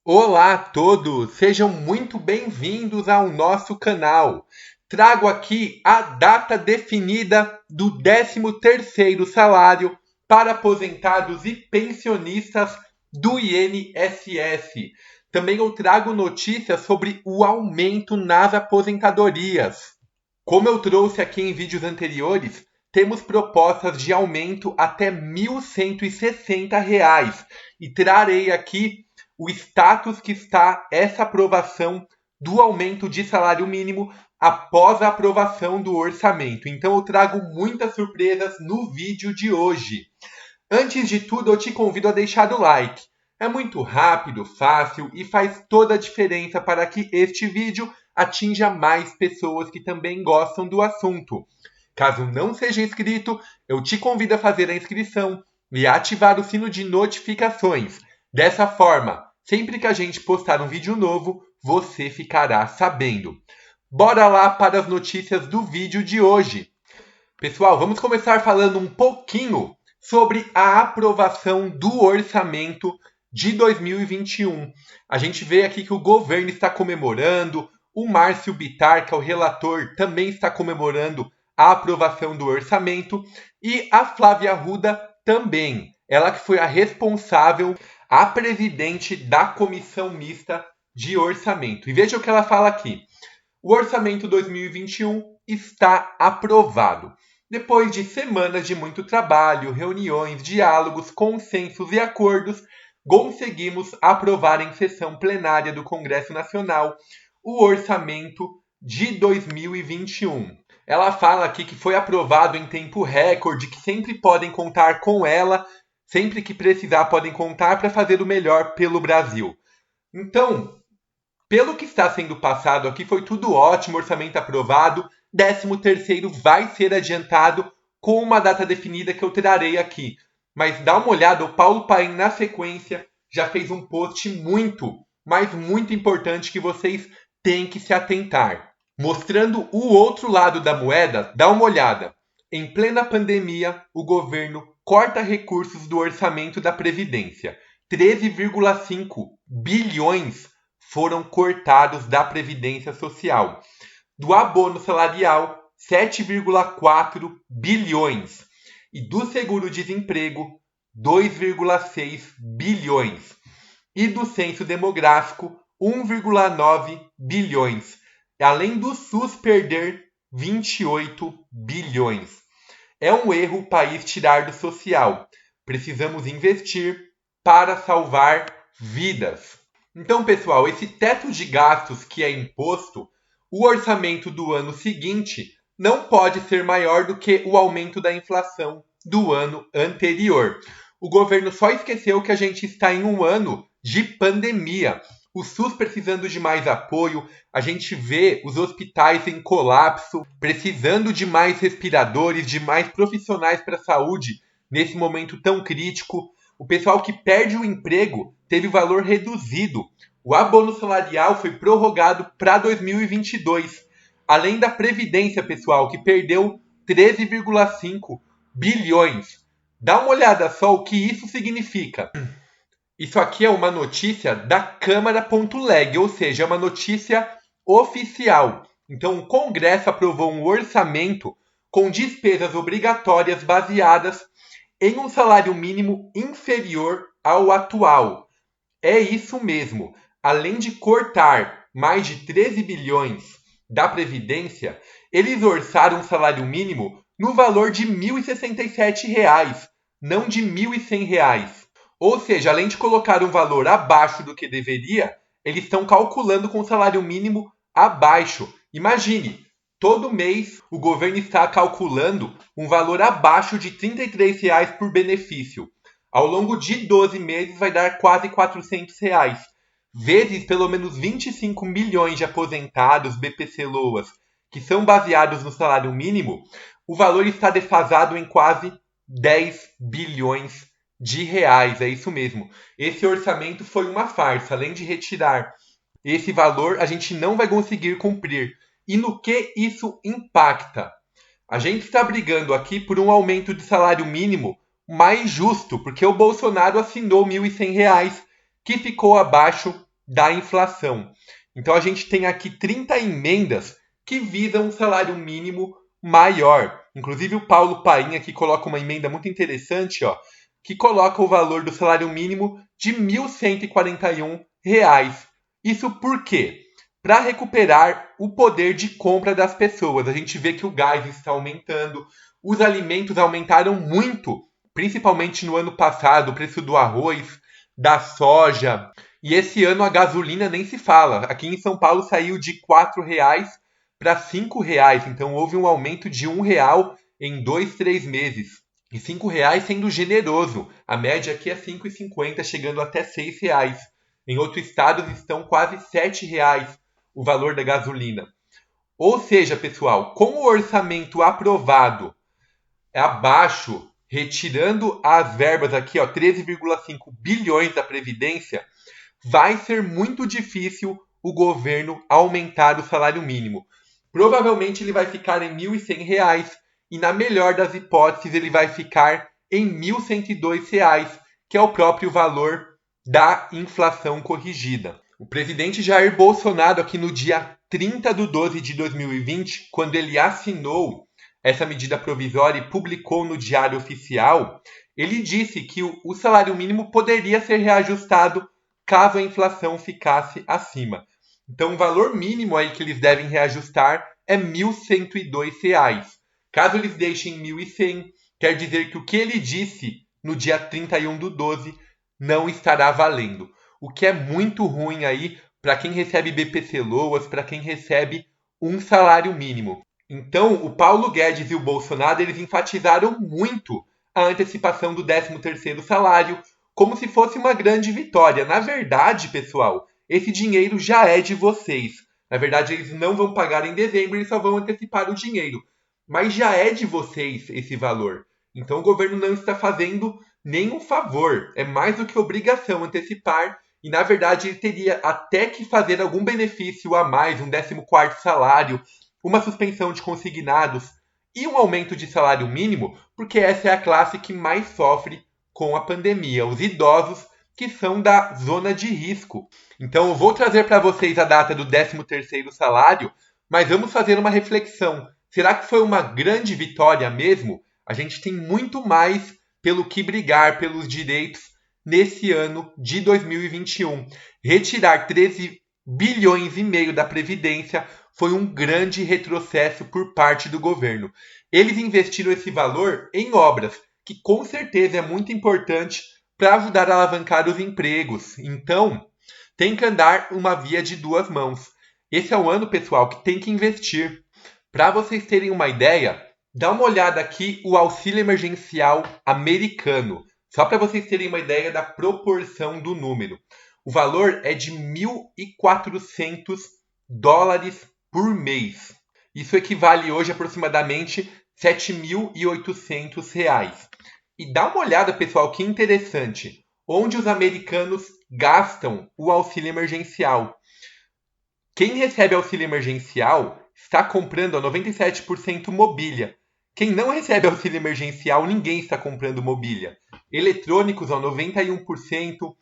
Olá a todos, sejam muito bem-vindos ao nosso canal. Trago aqui a data definida do 13º salário para aposentados e pensionistas do INSS. Também eu trago notícias sobre o aumento nas aposentadorias. Como eu trouxe aqui em vídeos anteriores, temos propostas de aumento até R$ 1.160 e trarei aqui o status que está essa aprovação do aumento de salário mínimo após a aprovação do orçamento. Então eu trago muitas surpresas no vídeo de hoje. Antes de tudo, eu te convido a deixar o like. É muito rápido, fácil e faz toda a diferença para que este vídeo atinja mais pessoas que também gostam do assunto. Caso não seja inscrito, eu te convido a fazer a inscrição e ativar o sino de notificações. Dessa forma, sempre que a gente postar um vídeo novo, você ficará sabendo. Bora lá para as notícias do vídeo de hoje. Pessoal, vamos começar falando um pouquinho sobre a aprovação do orçamento de 2021. A gente vê aqui que o governo está comemorando, o Márcio Bittar, que é o relator, também está comemorando a aprovação do orçamento, e a Flávia Arruda também, ela que foi a responsável, a presidente da Comissão Mista de Orçamento. E veja o que ela fala aqui. O orçamento 2021 está aprovado. Depois de semanas de muito trabalho, reuniões, diálogos, consensos e acordos, conseguimos aprovar em sessão plenária do Congresso Nacional o orçamento de 2021. Ela fala aqui que foi aprovado em tempo recorde, que sempre podem contar com ela, sempre que precisar podem contar para fazer o melhor pelo Brasil. Então, pelo que está sendo passado aqui, foi tudo ótimo, orçamento aprovado, 13º vai ser adiantado com uma data definida que eu trarei aqui. Mas dá uma olhada, o Paulo Paim na sequência já fez um post muito, mas muito importante que vocês têm que se atentar. Mostrando o outro lado da moeda, dá uma olhada. Em plena pandemia, o governo corta recursos do orçamento da Previdência. 13,5 bilhões foram cortados da Previdência Social. Do abono salarial, 7,4 bilhões. E do seguro-desemprego, 2,6 bilhões. E do censo demográfico, 1,9 bilhões. Além do SUS perder 28 bilhões. É um erro o país tirar do social. Precisamos investir para salvar vidas. Então, pessoal, esse teto de gastos que é imposto, o orçamento do ano seguinte não pode ser maior do que o aumento da inflação do ano anterior. O governo só esqueceu que a gente está em um ano de pandemia. O SUS precisando de mais apoio, a gente vê os hospitais em colapso, precisando de mais respiradores, de mais profissionais para a saúde nesse momento tão crítico. O pessoal que perde o emprego teve valor reduzido. O abono salarial foi prorrogado para 2022. Além da Previdência, pessoal, que perdeu 13,5 bilhões. Dá uma olhada só o que isso significa. Isso aqui é uma notícia da Câmara.leg, ou seja, é uma notícia oficial. Então, o Congresso aprovou um orçamento com despesas obrigatórias baseadas em um salário mínimo inferior ao atual. É isso mesmo. Além de cortar mais de 13 bilhões da Previdência, eles orçaram um salário mínimo no valor de R$ 1.067, não de R$ 1.100. Ou seja, além de colocar um valor abaixo do que deveria, eles estão calculando com o salário mínimo abaixo. Imagine, todo mês o governo está calculando um valor abaixo de R$ 33 por benefício. Ao longo de 12 meses vai dar quase R$ 400. Vezes pelo menos 25 milhões de aposentados BPC-LOAS, que são baseados no salário mínimo, o valor está defasado em quase 10 bilhões de reais, é isso mesmo. Esse orçamento foi uma farsa. Além de retirar esse valor, a gente não vai conseguir cumprir. E no que isso impacta? A gente está brigando aqui por um aumento de salário mínimo mais justo, porque o Bolsonaro assinou R$ 1.100, que ficou abaixo da inflação. Então a gente tem aqui 30 emendas que visam um salário mínimo maior. Inclusive o Paulo Paim aqui coloca uma emenda muito interessante, ó, que coloca o valor do salário mínimo de R$ 1.141. Isso por quê? Para recuperar o poder de compra das pessoas. A gente vê que o gás está aumentando, os alimentos aumentaram muito, principalmente no ano passado, o preço do arroz, da soja. E esse ano a gasolina nem se fala. Aqui em São Paulo saiu de R$ 4,00 para R$ 5,00. Então houve um aumento de R$ 1,00 em 2, 3 meses. E R$ 5,00 sendo generoso. A média aqui é R$ 5,50, chegando até R$ 6,00. Em outros estados estão quase R$ 7,00 o valor da gasolina. Ou seja, pessoal, com o orçamento aprovado abaixo, retirando as verbas aqui, 13,5 bilhões da Previdência, vai ser muito difícil o governo aumentar o salário mínimo. Provavelmente ele vai ficar em R$ 1.100 e, na melhor das hipóteses, ele vai ficar em R$ 1.102, que é o próprio valor da inflação corrigida. O presidente Jair Bolsonaro, aqui no dia 30 de 12 de 2020, quando ele assinou essa medida provisória e publicou no Diário Oficial, ele disse que o salário mínimo poderia ser reajustado caso a inflação ficasse acima. Então, o valor mínimo aí que eles devem reajustar é R$ 1.102. Caso eles deixem R$ 1.100, quer dizer que o que ele disse no dia 31 do 12 não estará valendo. O que é muito ruim aí para quem recebe BPC-Loas, para quem recebe um salário mínimo. Então, o Paulo Guedes e o Bolsonaro, eles enfatizaram muito a antecipação do 13º salário, como se fosse uma grande vitória. Na verdade, pessoal, esse dinheiro já é de vocês. Na verdade, eles não vão pagar em dezembro, eles só vão antecipar o dinheiro. Mas já é de vocês esse valor. Então, o governo não está fazendo nenhum favor. É mais do que obrigação antecipar. E, na verdade, ele teria até que fazer algum benefício a mais, um 14º salário, uma suspensão de consignados e um aumento de salário mínimo, porque essa é a classe que mais sofre com a pandemia, os idosos que são da zona de risco. Então eu vou trazer para vocês a data do 13º salário, mas vamos fazer uma reflexão. Será que foi uma grande vitória mesmo? A gente tem muito mais pelo que brigar, pelos direitos nesse ano de 2021. Retirar 13 bilhões e meio da Previdência foi um grande retrocesso por parte do governo. Eles investiram esse valor em obras, que com certeza é muito importante para ajudar a alavancar os empregos. Então, tem que andar uma via de duas mãos. Esse é o ano, pessoal, que tem que investir. Para vocês terem uma ideia, dá uma olhada aqui o auxílio emergencial americano. Só para vocês terem uma ideia da proporção do número. O valor é de $1.400 por mês. Isso equivale hoje a aproximadamente R$ 7.800. E dá uma olhada, pessoal, que interessante. Onde os americanos gastam o auxílio emergencial. Quem recebe auxílio emergencial está comprando a 97% mobília. Quem não recebe auxílio emergencial, ninguém está comprando mobília. Eletrônicos, 91%,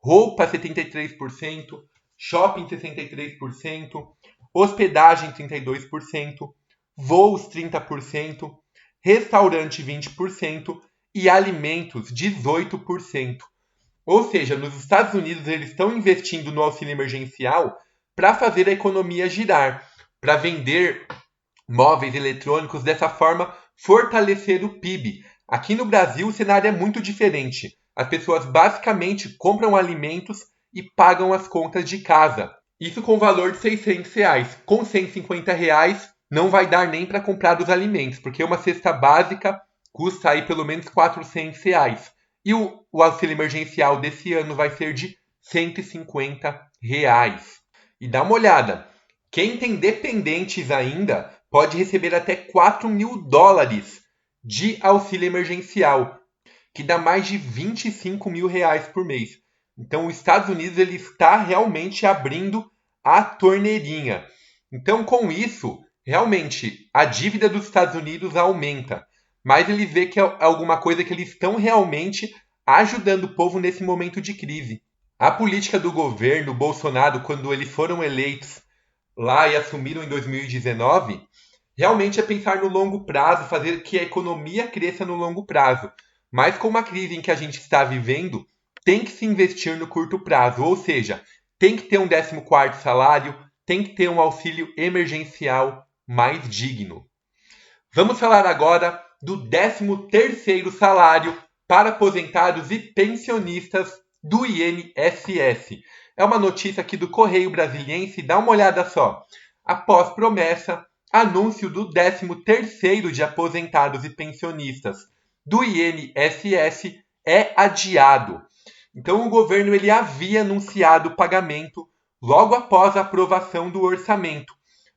roupa, 73%, shopping, 63%, hospedagem, 32%, voos, 30%, restaurante, 20% e alimentos, 18%. Ou seja, nos Estados Unidos eles estão investindo no auxílio emergencial para fazer a economia girar, para vender móveis eletrônicos, dessa forma fortalecer o PIB. Aqui no Brasil o cenário é muito diferente. As pessoas basicamente compram alimentos e pagam as contas de casa. Isso com o valor de R$600. Com R$150 não vai dar nem para comprar os alimentos, porque uma cesta básica custa aí pelo menos R$400. E o auxílio emergencial desse ano vai ser de R$150. E dá uma olhada, quem tem dependentes ainda pode receber até $4.000 de auxílio emergencial, que dá mais de R$25.000 por mês. Então, os Estados Unidos ele está realmente abrindo a torneirinha. Então, com isso, realmente, a dívida dos Estados Unidos aumenta. Mas ele vê que é alguma coisa que eles estão realmente ajudando o povo nesse momento de crise. A política do governo Bolsonaro, quando eles foram eleitos lá e assumiram em 2019, realmente é pensar no longo prazo, fazer que a economia cresça no longo prazo. Mas com uma crise em que a gente está vivendo, tem que se investir no curto prazo, ou seja, tem que ter um 14º salário, tem que ter um auxílio emergencial mais digno. Vamos falar agora do 13º salário para aposentados e pensionistas do INSS. É uma notícia aqui do Correio Brasiliense, dá uma olhada só. Após promessa, anúncio do 13º de aposentados e pensionistas do INSS é adiado. Então o governo ele havia anunciado o pagamento logo após a aprovação do orçamento,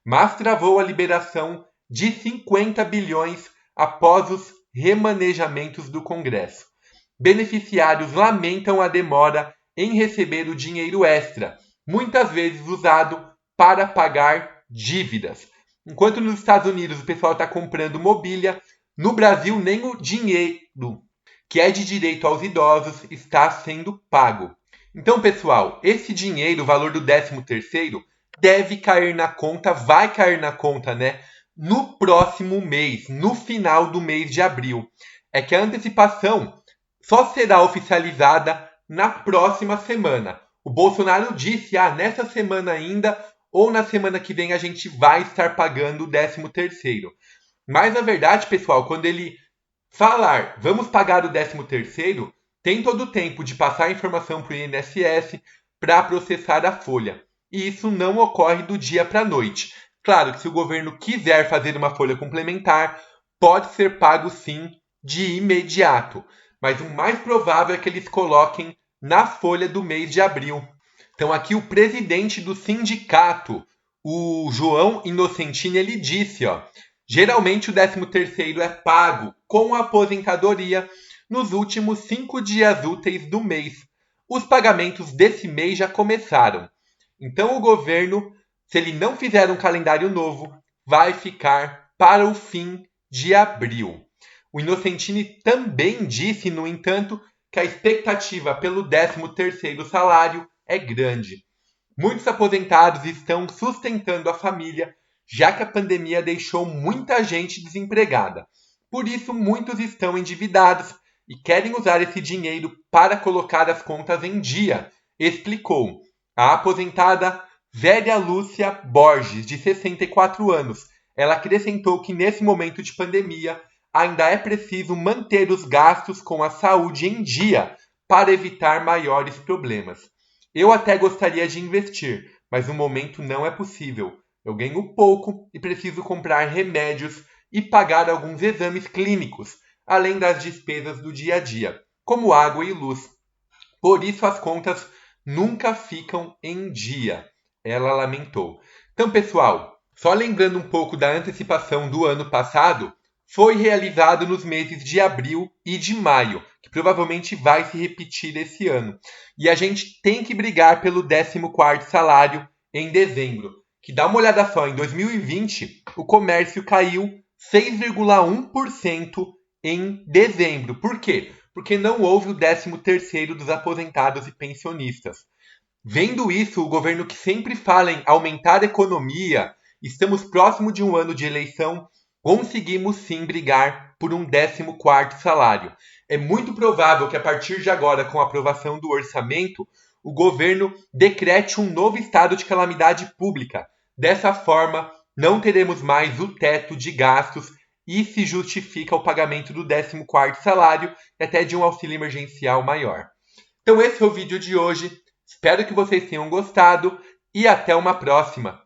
mas travou a liberação de 50 bilhões após os remanejamentos do Congresso. Beneficiários lamentam a demora em receber o dinheiro extra, muitas vezes usado para pagar dívidas. Enquanto nos Estados Unidos o pessoal está comprando mobília, no Brasil nem o dinheiro que é de direito aos idosos está sendo pago. Então, pessoal, esse dinheiro, o valor do 13º, deve cair na conta, vai cair na conta, né? No próximo mês, no final do mês de abril. É que a antecipação só será oficializada na próxima semana. O Bolsonaro disse, nessa semana ainda ou na semana que vem a gente vai estar pagando o 13º. Mas na verdade, pessoal, quando ele falar vamos pagar o 13º, tem todo o tempo de passar a informação para o INSS para processar a folha. E isso não ocorre do dia para a noite. Claro que se o governo quiser fazer uma folha complementar, pode ser pago sim de imediato. Mas o mais provável é que eles coloquem na folha do mês de abril. Então aqui o presidente do sindicato, o João Inocentini, ele disse, geralmente o 13º é pago com a aposentadoria nos últimos 5 dias úteis do mês. Os pagamentos desse mês já começaram. Então o governo, se ele não fizer um calendário novo, vai ficar para o fim de abril. O Inocentini também disse, no entanto, que a expectativa pelo 13º salário é grande. Muitos aposentados estão sustentando a família, já que a pandemia deixou muita gente desempregada. Por isso, muitos estão endividados e querem usar esse dinheiro para colocar as contas em dia, explicou a aposentada Velha Lúcia Borges, de 64 anos. Ela acrescentou que nesse momento de pandemia ainda é preciso manter os gastos com a saúde em dia para evitar maiores problemas. Eu até gostaria de investir, mas no momento não é possível. Eu ganho pouco e preciso comprar remédios e pagar alguns exames clínicos, além das despesas do dia a dia, como água e luz. Por isso as contas nunca ficam em dia, ela lamentou. Então, pessoal, só lembrando um pouco da antecipação do ano passado, foi realizado nos meses de abril e de maio, que provavelmente vai se repetir esse ano. E a gente tem que brigar pelo 14º salário em dezembro, que dá uma olhada só, em 2020 o comércio caiu 6,1% em dezembro. Por quê? Porque não houve o 13º dos aposentados e pensionistas. Vendo isso, o governo que sempre fala em aumentar a economia, estamos próximo de um ano de eleição, conseguimos sim brigar por um 14º salário. É muito provável que a partir de agora, com a aprovação do orçamento, o governo decrete um novo estado de calamidade pública. Dessa forma, não teremos mais o teto de gastos e se justifica o pagamento do 14º salário e até de um auxílio emergencial maior. Então esse é o vídeo de hoje. Espero que vocês tenham gostado e até uma próxima.